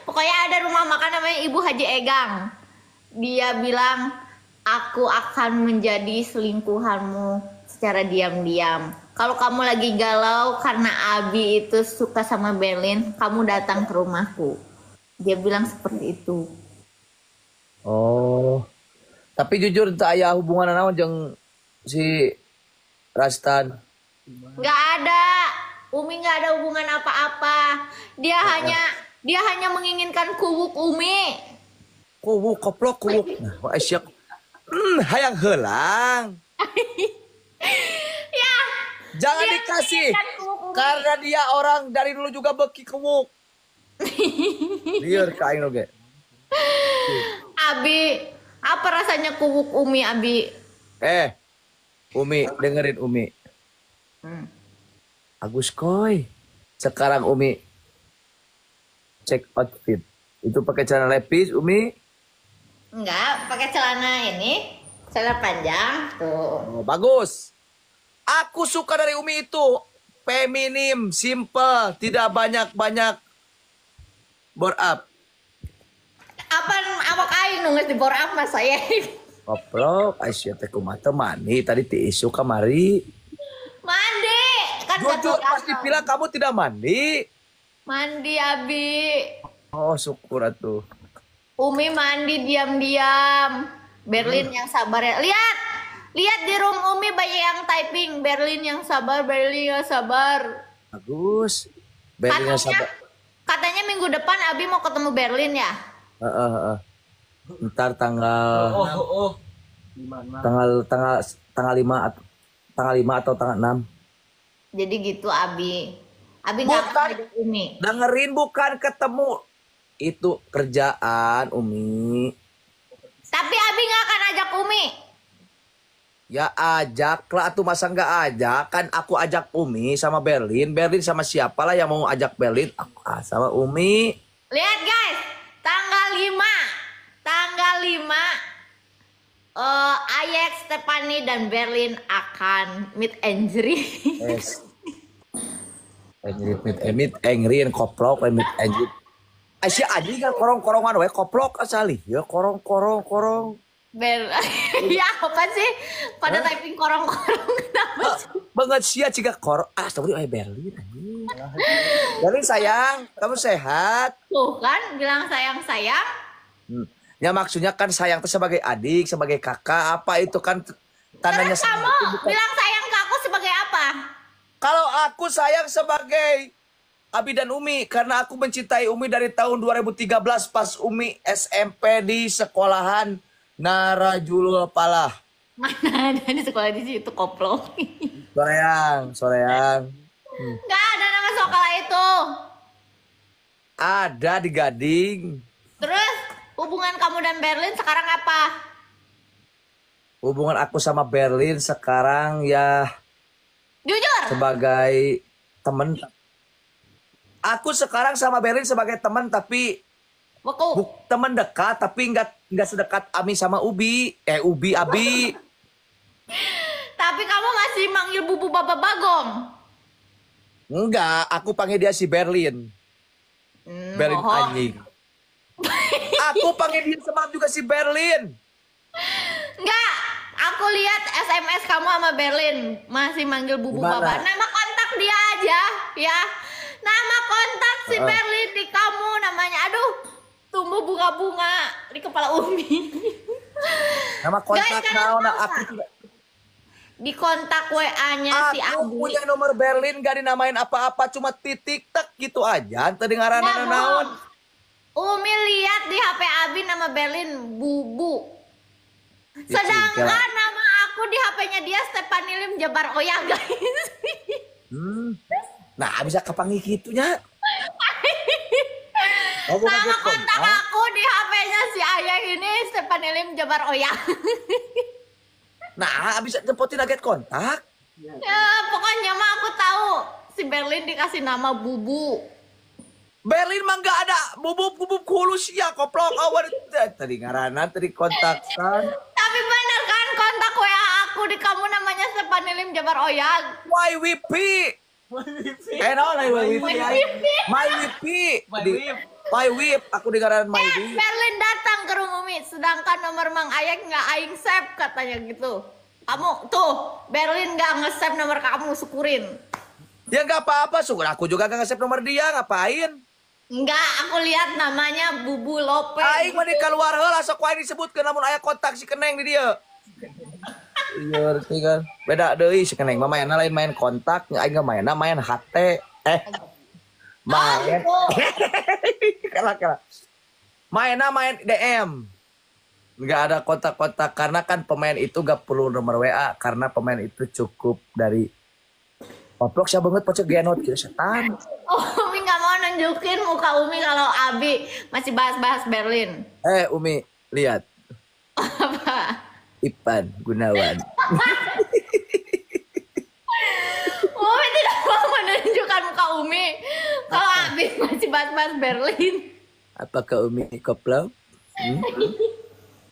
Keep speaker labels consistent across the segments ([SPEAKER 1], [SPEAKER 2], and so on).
[SPEAKER 1] Pokoknya ada rumah makan namanya Ibu Haji Egang. Dia bilang, aku akan menjadi selingkuhanmu secara diam-diam. Kalau kamu lagi galau karena Abi itu suka sama Berlin, kamu datang ke rumahku. Dia bilang seperti itu.
[SPEAKER 2] Oh, tapi jujur tak aya hubungan naon jeung si Rastan.
[SPEAKER 1] Nggak ada, Umi nggak ada hubungan apa-apa. Dia hanya menginginkan kuwuk Umi.
[SPEAKER 2] Kuwuk koplok kuwuk. Nah, wah syak. Hayang heulang.
[SPEAKER 1] Ya,
[SPEAKER 2] Jangan
[SPEAKER 1] dia
[SPEAKER 2] dikasih.
[SPEAKER 1] menginginkan kuwuk Umi.
[SPEAKER 2] Karena dia orang dari dulu juga beki kuwuk. Lieur ka aing oge.
[SPEAKER 1] Abi, apa rasanya kuwuk Umi, Abi?
[SPEAKER 2] Umi, dengerin Umi.
[SPEAKER 1] Hmm.
[SPEAKER 2] Agus Koy. Sekarang Umi cek outfit. Itu pakai celana lepis, Umi.
[SPEAKER 1] Enggak, pakai celana panjang tuh.
[SPEAKER 2] Oh, bagus. Aku suka dari Umi itu feminim, simple, tidak banyak-banyak bore up.
[SPEAKER 1] Apa awak aing nunggu di bor apa saya?
[SPEAKER 2] Koplok, Aisyah teh kumaha mani tadi ti isu kamari.
[SPEAKER 1] Mandi, kan
[SPEAKER 2] Jujur
[SPEAKER 1] gatal-gatal.
[SPEAKER 2] pasti bilang kamu tidak mandi.
[SPEAKER 1] Mandi, Abi.
[SPEAKER 2] Oh, syukur atuh.
[SPEAKER 1] Umi mandi diam-diam. Berlin yang sabar ya. Lihat di room Umi banyak yang typing. Berlin yang sabar, Berlin yang sabar.
[SPEAKER 2] Bagus. Berlin
[SPEAKER 1] Katanya,
[SPEAKER 2] sabar.
[SPEAKER 1] katanya minggu depan Abi mau ketemu Berlin ya.
[SPEAKER 2] Heeh. Ntar tanggal 5 atau tanggal 6.
[SPEAKER 1] Jadi gitu Abi. Abi nggak akan
[SPEAKER 2] Bukan.
[SPEAKER 1] ngajak Umi.
[SPEAKER 2] Dengerin bukan ketemu. Itu kerjaan Umi.
[SPEAKER 1] Tapi Abi nggak akan ajak Umi.
[SPEAKER 2] Ya ajak lah tuh masa nggak ajak. Kan aku ajak Umi sama Berlin. Berlin sama siapa lah yang mau ajak Berlin. Aku sama Umi.
[SPEAKER 1] Lihat guys, tanggal 5 Ayek, Stephanie dan Berlin akan meet and greet.
[SPEAKER 2] Yes. Meet angry and koplok meet angry. Asia aji kan korong-korongan we koplok asali. Ya korong.
[SPEAKER 1] Ya apa sih? Pada typing korong-korong kenapa sih?
[SPEAKER 2] Banget sia ciga korong. Tapi Berlin anjing. Berlin sayang, kamu sehat?
[SPEAKER 1] Tuh kan bilang sayang-sayang.
[SPEAKER 2] Ya maksudnya kan sayang itu sebagai adik, sebagai kakak, apa itu kan tandanya
[SPEAKER 1] Terus
[SPEAKER 2] sayang
[SPEAKER 1] kamu
[SPEAKER 2] itu bukan.
[SPEAKER 1] bilang sayang ke aku sebagai apa?
[SPEAKER 2] Kalau aku sayang sebagai Abi dan Umi karena aku mencintai Umi dari tahun 2013 pas Umi SMP di sekolahan Narajulul Palah.
[SPEAKER 1] Mana ada di sekolah di situ koplok.
[SPEAKER 2] Soreang.
[SPEAKER 1] Nggak ada nama sekolah itu.
[SPEAKER 2] Ada di Gading.
[SPEAKER 1] Terus hubungan kamu dan Berlin sekarang apa?
[SPEAKER 2] Hubungan aku sama Berlin sekarang ya
[SPEAKER 1] Jujur.
[SPEAKER 2] sebagai temen. Aku sekarang sama Berlin sebagai teman tapi
[SPEAKER 1] Beku.
[SPEAKER 2] teman dekat tapi nggak sedekat Ami sama Ubi. Abi.
[SPEAKER 1] Tapi kamu masih manggil bubu Baba Bagong.
[SPEAKER 2] Enggak, aku panggil dia si Berlin. Berlin
[SPEAKER 1] Oh.
[SPEAKER 2] anjing. Aku panggil dia sama juga si Berlin.
[SPEAKER 1] Enggak, aku lihat SMS kamu sama Berlin masih manggil bubu
[SPEAKER 2] Gimana?
[SPEAKER 1] Baba. Nama kontak dia aja, ya. Nama kontak si Berlin di kamu namanya. Aduh, tumbuh bunga-bunga di kepala Umi.
[SPEAKER 2] Nama kontak
[SPEAKER 1] Guys, kalian
[SPEAKER 2] naon
[SPEAKER 1] tahu
[SPEAKER 2] aku
[SPEAKER 1] nggak?
[SPEAKER 2] tidak.
[SPEAKER 1] Di kontak WA-nya si
[SPEAKER 2] Aku
[SPEAKER 1] Abi.
[SPEAKER 2] punya nomor Berlin gak dinamain apa-apa cuma titik tak gitu aja. Tadi ngaran
[SPEAKER 1] Nggak
[SPEAKER 2] naon.
[SPEAKER 1] bohong. Umi lihat di HP Abi nama Berlin Bubu. Sedangkan nama aku di HP-nya dia Stephanie Lim Jabar Oya guys.
[SPEAKER 2] Nah, bisa kepanggil gitunya.
[SPEAKER 1] Nama kontak aku di HP-nya si Ayah ini Stephanie Lim Jabar Oya.
[SPEAKER 2] Nah, bisa jempotin aget kontak.
[SPEAKER 1] Ya, pokoknya mah aku tahu si Berlin dikasih nama Bubu.
[SPEAKER 2] Berlin mah gak ada bubuk kulus ya koplok awan tadi ngaranan tadi kontak kan.
[SPEAKER 1] Tapi bener kan kontak WA aku di kamu namanya Stephanie Lim Jabar Oyag.
[SPEAKER 2] YWP naon my wifi. My wifi. My whip, aku dengaran my whip.
[SPEAKER 1] Berlin datang ke rumah Umi, sedangkan nomor Mang Ayek nggak aing save katanya gitu. Kamu tuh, Berlin nggak nge-save nomor kamu, syukurin.
[SPEAKER 2] Ya nggak apa-apa, syukur aku juga gak nge-save nomor dia, ngapain?
[SPEAKER 1] Enggak, aku lihat namanya Bubu Lope.
[SPEAKER 2] Aing mah di keluar heula sok wae disebutkeun namun aya kontak si Keneng di dia. Iya, ngerti kan. Beda deui si Keneng mah mainna lain main kontak, aing mainna main HT. Main. Kalah. Mainnya main DM. Nggak ada kontak-kontak karena kan pemain itu gak perlu nomor WA karena pemain itu cukup dari Koplok siapa banget pocok genot gitu setan.
[SPEAKER 1] Umi nggak mau nunjukin muka Umi kalau Abi masih bahas-bahas Berlin.
[SPEAKER 2] Umi lihat.
[SPEAKER 1] Apa?
[SPEAKER 2] Ipan Gunawan.
[SPEAKER 1] Umi tidak mau menunjukkan muka Umi kalau Abi masih bahas-bahas Berlin.
[SPEAKER 2] Apakah Umi Koplok?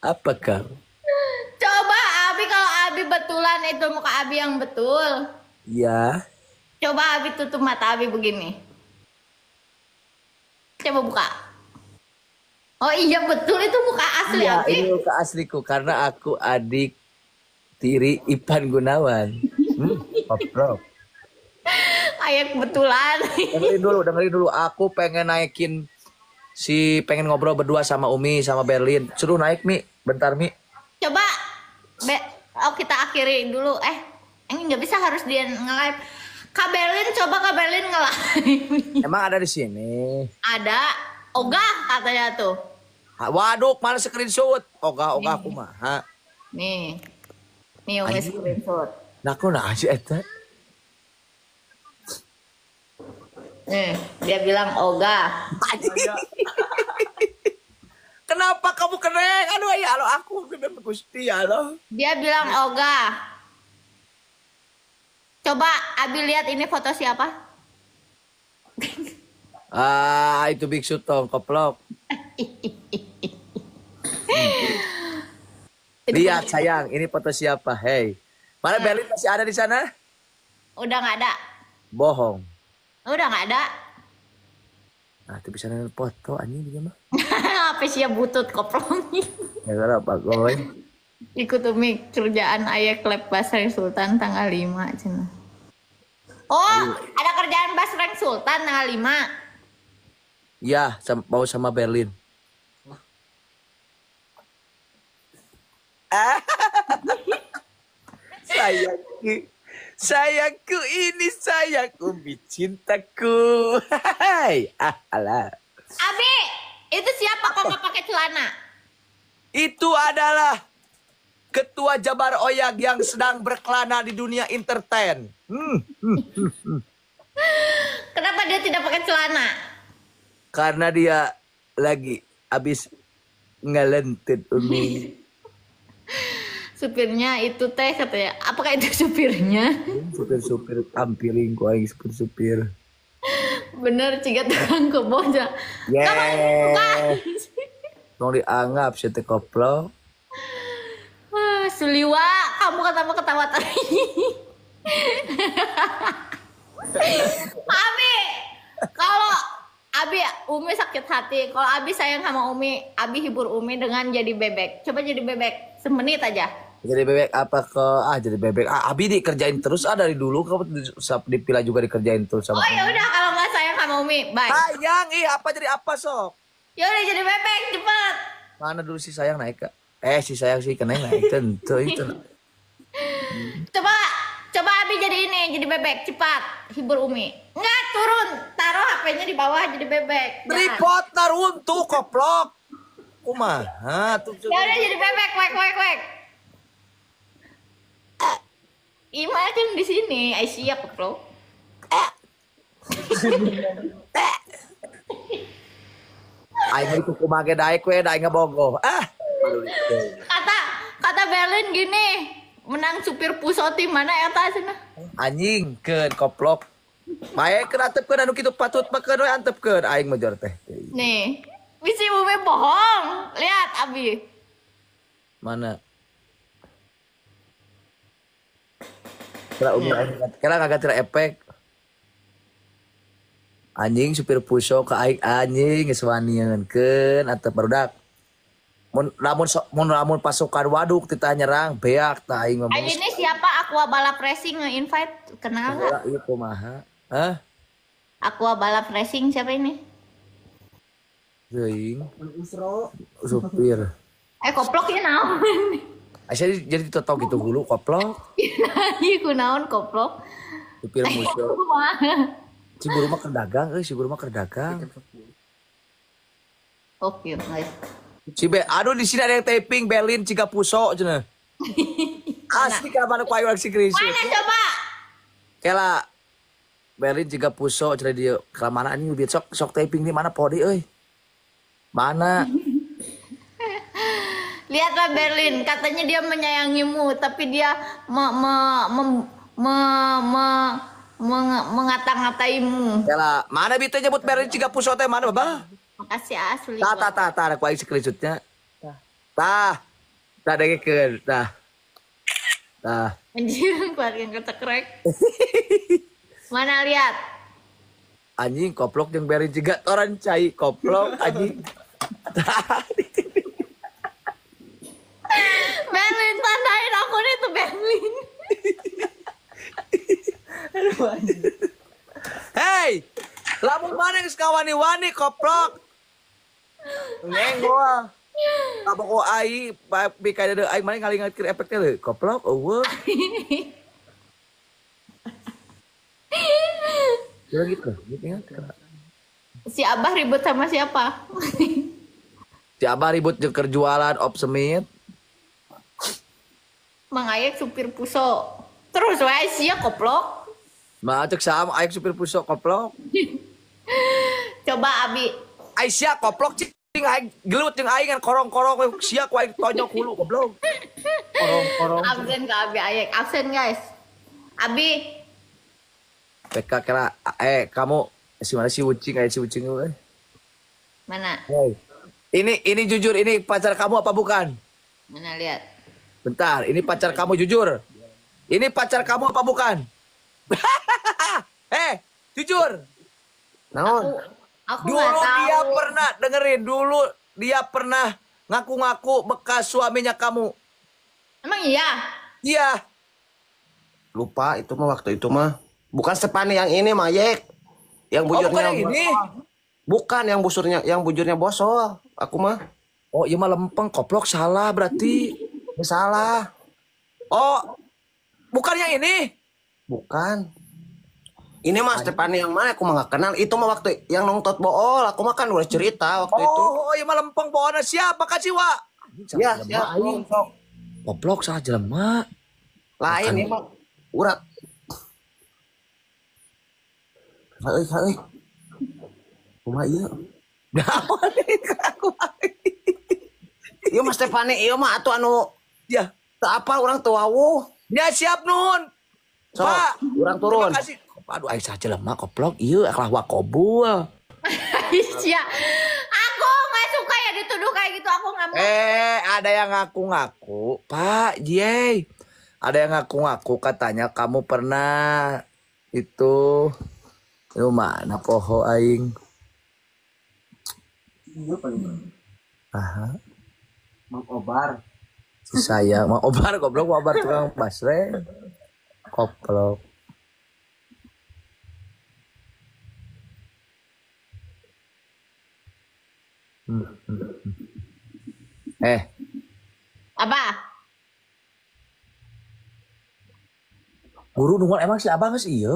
[SPEAKER 2] Apakah?
[SPEAKER 1] Coba Abi kalau Abi betulan itu muka Abi yang betul.
[SPEAKER 2] Ya.
[SPEAKER 1] Coba Abi tutup mata Abi begini. Coba buka. Oh iya betul itu muka asli
[SPEAKER 2] Ya,
[SPEAKER 1] Abi.
[SPEAKER 2] ini muka asliku karena aku adik tiri Ipan Gunawan. Koplok.
[SPEAKER 1] Kayak betulan.
[SPEAKER 2] Dengerin dulu. Aku pengen naikin pengen ngobrol berdua sama Umi sama Berlin. Suruh naik Mi, bentar Mi.
[SPEAKER 1] Coba kita akhiri dulu. Ini nggak bisa harus dia nge-live. Kak Berlin coba Kak Berlin nge-live.
[SPEAKER 2] Emang ada di sini.
[SPEAKER 1] Ada ogah katanya tuh.
[SPEAKER 2] Waduh, mana screenshot? Ogah aku mah.
[SPEAKER 1] Nih Umi screenshot.
[SPEAKER 2] Nah, aku sih eta.
[SPEAKER 1] Nih, dia bilang ogah.
[SPEAKER 2] Kenapa kamu keren? Aduh, ya lo aku kena Gusti ya lo.
[SPEAKER 1] Dia bilang ogah. Coba Abi lihat ini foto siapa?
[SPEAKER 2] Itu biksu tong Koplok. Lihat sayang, ini foto siapa? Hey. Mana Berlin masih ada di sana?
[SPEAKER 1] Udah nggak ada.
[SPEAKER 2] Bohong.
[SPEAKER 1] Udah nggak ada.
[SPEAKER 2] Itu bisa nanya foto anjing dia mah.
[SPEAKER 1] Apa sih ya butut koplong.
[SPEAKER 2] Ya apa goy?
[SPEAKER 1] Ikut Umi kerjaan Ayek Lab Basreng Sultan tanggal 5 cina. Oh, ada kerjaan Basreng Sultan tanggal 5.
[SPEAKER 2] Iya, mau sama Berlin. Sayangku ini sayangku cintaku. Hai, alah.
[SPEAKER 1] Abi, itu siapa kok nggak pakai celana?
[SPEAKER 2] Itu adalah Ketua Jabar Oyak yang sedang berkelana di dunia entertain.
[SPEAKER 1] Kenapa dia tidak pakai celana?
[SPEAKER 2] Karena dia lagi habis ngelentut Umi.
[SPEAKER 1] Supirnya itu teh katanya. Apakah itu supirnya?
[SPEAKER 2] Supir tampiling kok aing supir.
[SPEAKER 1] Bener ciga tukang keboja.
[SPEAKER 2] Yeah. Mau dianggap si teh Koplok.
[SPEAKER 1] Suliwa, kamu ketawa tadi. Abi, kalau Abi Umi sakit hati, kalau Abi sayang sama Umi, Abi hibur Umi dengan jadi bebek. Coba jadi bebek semenit aja.
[SPEAKER 2] Jadi bebek apa ke jadi bebek. Abi dikerjain terus dari dulu kamu dipilih juga dikerjain terus sama.
[SPEAKER 1] Oh ya udah kalau nggak sayang sama Umi, bye.
[SPEAKER 2] Sayang, apa jadi apa sok?
[SPEAKER 1] Ya udah jadi bebek cepet.
[SPEAKER 2] Mana dulu si sayang naik Kak? Si sayang sih kena naik tentu itu.
[SPEAKER 1] Coba Abi jadi ini, jadi bebek cepat hibur Umi. Nggak turun, taruh HP-nya di bawah jadi bebek.
[SPEAKER 2] Tripod narun tuh Koplok. Kumaha tuh.
[SPEAKER 1] Ya udah jadi bebek, wek. Ima kan di sini, Aisyah Koplok.
[SPEAKER 2] Aing itu kumage daek we daeng bogoh.
[SPEAKER 1] Kata Berlin gini, menang supir Pusoti mana eta cenah?
[SPEAKER 2] Anjing keun Koplok. Bae keur antepkeun anu kitu patut pakeun we antepkeun aing mah jor teh.
[SPEAKER 1] Nih, bisi Umi bohong. Lihat Abi.
[SPEAKER 2] Mana? Kira Umi kira ngagak tira efek. Anjing supir puso ke aing anjing geus wanieukeun atuh barudak. Mun pasukan waduk tita nyerang beak tah aing mah.
[SPEAKER 1] Ini siapa Aqua Balap Racing nge-invite? Kenal enggak?
[SPEAKER 2] Ieu kumaha? Hah?
[SPEAKER 1] Aqua Balap Racing siapa ini?
[SPEAKER 2] Teuing. Supir.
[SPEAKER 1] Koplok ya naon?
[SPEAKER 2] Asa jadi ditotok gitu hulu koplok.
[SPEAKER 1] Ieu kunaon koplok?
[SPEAKER 2] Supir musuh. Si guru mah keur dagang si guru mah keur dagang.
[SPEAKER 1] Oke, guys.
[SPEAKER 2] Aduh di sini ada yang taping Berlin Ciga Puso cenah. Asli ka mana ku ayo si Kristus.
[SPEAKER 1] Mana coba?
[SPEAKER 2] Kela Berlin Ciga Puso cenah dia ka mana anjing bieu sok taping di mana podi euy. Mana?
[SPEAKER 1] Lihatlah Berlin, katanya dia menyayangimu, tapi dia mengata-ngataimu.
[SPEAKER 2] Kela mana bi teh nyebut Berlin Ciga Puso teh mana Babah?
[SPEAKER 1] Makasih asli.
[SPEAKER 2] Tah aku aing screenshotnya. Tah dengekeun tah.
[SPEAKER 1] Anjir, keluarga yang ketekrek. Mana lihat?
[SPEAKER 2] Anjing koplok jeung Berlin Ciga orang cai koplok anjing.
[SPEAKER 1] Berlin tandain akun itu Berlin.
[SPEAKER 2] Hey, lamun mana geus kawani-wani koplok. Ngeng gua. Kaboko ai bika deui aing mana ngalingatkeun efek teh koplok eueuh. Ya gitu ya.
[SPEAKER 1] Si Abah ribut sama siapa?
[SPEAKER 2] Si Abah ribut jeung keur jualan Opsemit.
[SPEAKER 1] Mang Ayek supir puso. Terus wae sia koplok.
[SPEAKER 2] Mah cek sama Ayek supir puso koplok.
[SPEAKER 1] Coba Abi.
[SPEAKER 2] Aisyah koplok cing aing gelut jeung aing kan korong-korong sia ku aing tonyok hulu goblok. Korong-korong.
[SPEAKER 1] Absen ke Abi Ayek. Absen guys. Abi.
[SPEAKER 2] PK kira kamu si mana si Ucing euy.
[SPEAKER 1] Mana?
[SPEAKER 2] Hey. Ini jujur ini pacar kamu apa bukan?
[SPEAKER 1] Mana lihat?
[SPEAKER 2] Bentar, ini pacar kamu jujur. Ini pacar kamu apa bukan? Jujur. Naon?
[SPEAKER 1] Aku
[SPEAKER 2] Dulu
[SPEAKER 1] nggak tahu.
[SPEAKER 2] dia pernah dengerin dulu dia pernah ngaku-ngaku bekas suaminya kamu.
[SPEAKER 1] Emang iya?
[SPEAKER 2] Iya.
[SPEAKER 3] Lupa itu mah waktu itu mah. Bukan Stefani yang ini mah Yek. Yang bujurnya.
[SPEAKER 2] Bukan yang ini.
[SPEAKER 3] Bukan yang bujurnya bosol. Aku mah.
[SPEAKER 2] Oh, iya mah lempeng koplok salah berarti.
[SPEAKER 3] Ini salah.
[SPEAKER 2] Oh, bukan yang ini.
[SPEAKER 3] Bukan. Ini mah Stefani yang mana? Aku mah gak kenal. Itu mah waktu yang nongtot bool. Aku mah kan udah cerita waktu itu.
[SPEAKER 2] Oh, iya mah lempeng pohonnya siapa kasih wa?
[SPEAKER 3] Iya, siap.
[SPEAKER 2] Koplok salah jelema.
[SPEAKER 3] Lain ini mah urat. Hai. Kumaha ieu? Ieu mah Stefani, ieu mah atuh anu
[SPEAKER 2] Ya,
[SPEAKER 3] teu apa urang teu wawuh.
[SPEAKER 2] dia siap nun.
[SPEAKER 3] Sok,
[SPEAKER 2] Pak,
[SPEAKER 3] urang turun.
[SPEAKER 2] terima kasih. Aduh, aing saja lemah koplok. Iya, aklah wakobul.
[SPEAKER 1] Iya. Aku nggak suka ya dituduh kayak gitu. Aku nggak mau.
[SPEAKER 2] Ada yang ngaku-ngaku, Pak Jay. Ada yang ngaku-ngaku katanya kamu pernah itu mana poho aing. Aha.
[SPEAKER 3] Mang Obar.
[SPEAKER 2] Si saya mau obar goblok mau obar tukang basre. Koplok.
[SPEAKER 1] Apa?
[SPEAKER 2] Guru nungguan emang si Abang geus ieu.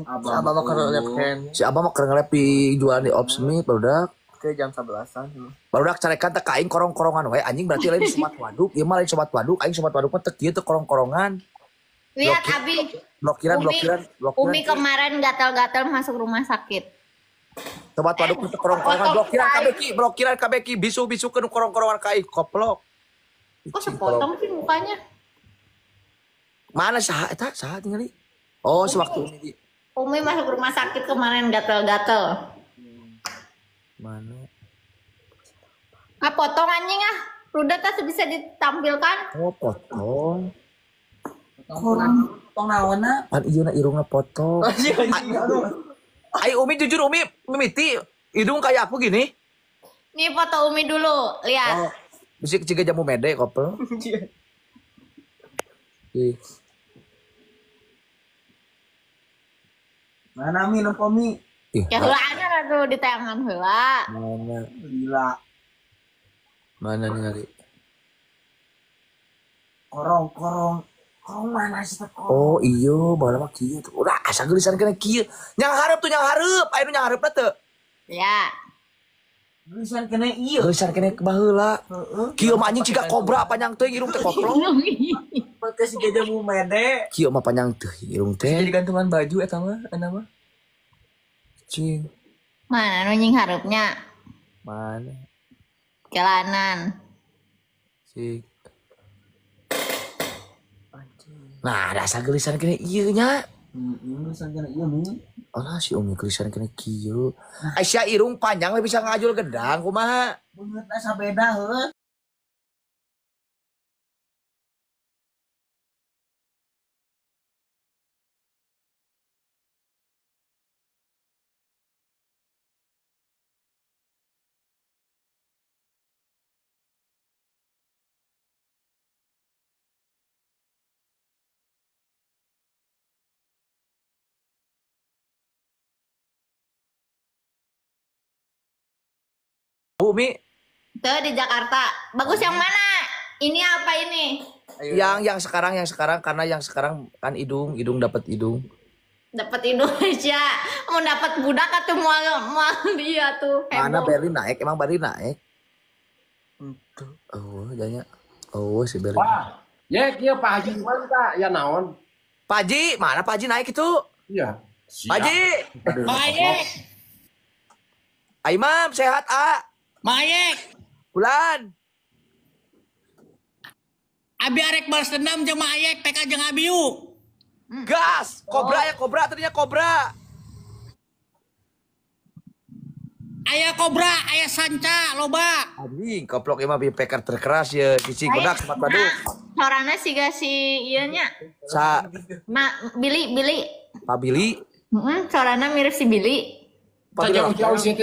[SPEAKER 3] Abah mah keur ngelep
[SPEAKER 2] Si Abang mah keur ngelep di jualan di Opsmith barudak.
[SPEAKER 3] ke jam 11-an.
[SPEAKER 2] Barudak carekan teh ka aing korong-korongan we anjing berarti lain sobat waduk. Ieu mah lain sobat waduk, aing sobat waduk mah teu kieu teu korong-korongan.
[SPEAKER 1] Lihat Abi.
[SPEAKER 2] Blokiran.
[SPEAKER 1] Umi kemarin gatal-gatal masuk rumah sakit.
[SPEAKER 2] Sobat waduk teu korong-korongan blokiran kabeki bisu-bisu ke korong-korongan ka aing koplok.
[SPEAKER 1] Kok sepotong sih mukanya?
[SPEAKER 2] Mana saha eta? Saha tinggali? Oh, sewaktu ini.
[SPEAKER 1] Umi masuk rumah sakit kemarin gatal-gatal.
[SPEAKER 2] Mana?
[SPEAKER 1] Ah potong anjing ah. Rudet kan bisa ditampilkan.
[SPEAKER 2] Oh, potong.
[SPEAKER 4] Potong naonna?
[SPEAKER 2] Kan ieu na irungna potong. Ai Umi jujur Umi Mimiti, hidung kayak aku gini.
[SPEAKER 1] Nih foto Umi dulu, lihat.
[SPEAKER 2] Oh, bisik ciga jamu mede kopel. Ih,
[SPEAKER 4] Mana Mi nopo Mi?
[SPEAKER 2] ih,
[SPEAKER 1] Ya heula aja tuh di tayangan heula.
[SPEAKER 2] mana
[SPEAKER 4] Gila.
[SPEAKER 2] mana nih hari?
[SPEAKER 4] Korong mana sih teh korong?
[SPEAKER 2] Oh iyo, bahala mah kieu tuh. Udah asa geulisan kena kieu. Nyang hareup tuh nyang hareup, aya nu nyang hareup teh.
[SPEAKER 1] Ya.
[SPEAKER 4] Tulisan kena iya.
[SPEAKER 2] Geulisan kena ke baheula.
[SPEAKER 4] Heeh.
[SPEAKER 2] Kieu mah anjing ciga kobra panjang teh irung teh koplong.
[SPEAKER 4] Pakai si jamu mede.
[SPEAKER 2] Kieu mah panjang teh irung teh.
[SPEAKER 4] Jadi gantungan baju eta mah, enak mah.
[SPEAKER 2] Cing,
[SPEAKER 1] Mana nu nying hareupnya?
[SPEAKER 2] mana?
[SPEAKER 1] Jalanan.
[SPEAKER 2] Cing. Nah, ada asa geulisan kena ieu nya.
[SPEAKER 4] Tulisan kena iya Mi.
[SPEAKER 2] Alah si Umi geulisan kena kieu. Aisyah irung panjang we bisa ngajul gedang kumaha?
[SPEAKER 4] Beungeut asa beda heuh.
[SPEAKER 2] Umi,
[SPEAKER 1] Tuh di Jakarta. Bagus yang mana? Ini apa ini?
[SPEAKER 2] yang sekarang karena yang sekarang kan hidung dapat hidung.
[SPEAKER 1] Dapat Indonesia. Mau dapat budak atau mau dia tuh.
[SPEAKER 2] Mana
[SPEAKER 1] Heboh.
[SPEAKER 2] Berlin naik? Emang Berlin naik? Oh, janya. Oh, si Berlin.
[SPEAKER 5] Wah, ya kieu Pak Haji mantap ya naon?
[SPEAKER 2] Pak Haji, mana Pak Haji naik itu?
[SPEAKER 5] Iya.
[SPEAKER 2] Pak Haji.
[SPEAKER 6] Mayek,
[SPEAKER 2] Imam sehat, A.
[SPEAKER 6] Mayek,
[SPEAKER 2] Bulan.
[SPEAKER 6] abi arek balas dendam jeung Mayek, PK jeung Abiu.
[SPEAKER 2] Gas. Kobra ya, kobra tadinya kobra.
[SPEAKER 6] Aya kobra, aya sanca, loba.
[SPEAKER 2] Anjing, koplok emang peker terkeras ya. Cicing bedak semat baduk.
[SPEAKER 1] Sorana sih gak si iya nya.
[SPEAKER 2] Sa
[SPEAKER 1] Billy.
[SPEAKER 2] Pak Billy.
[SPEAKER 1] Sorana mirip si Billy.
[SPEAKER 2] Pak Billy.
[SPEAKER 5] Jauh-jauh sih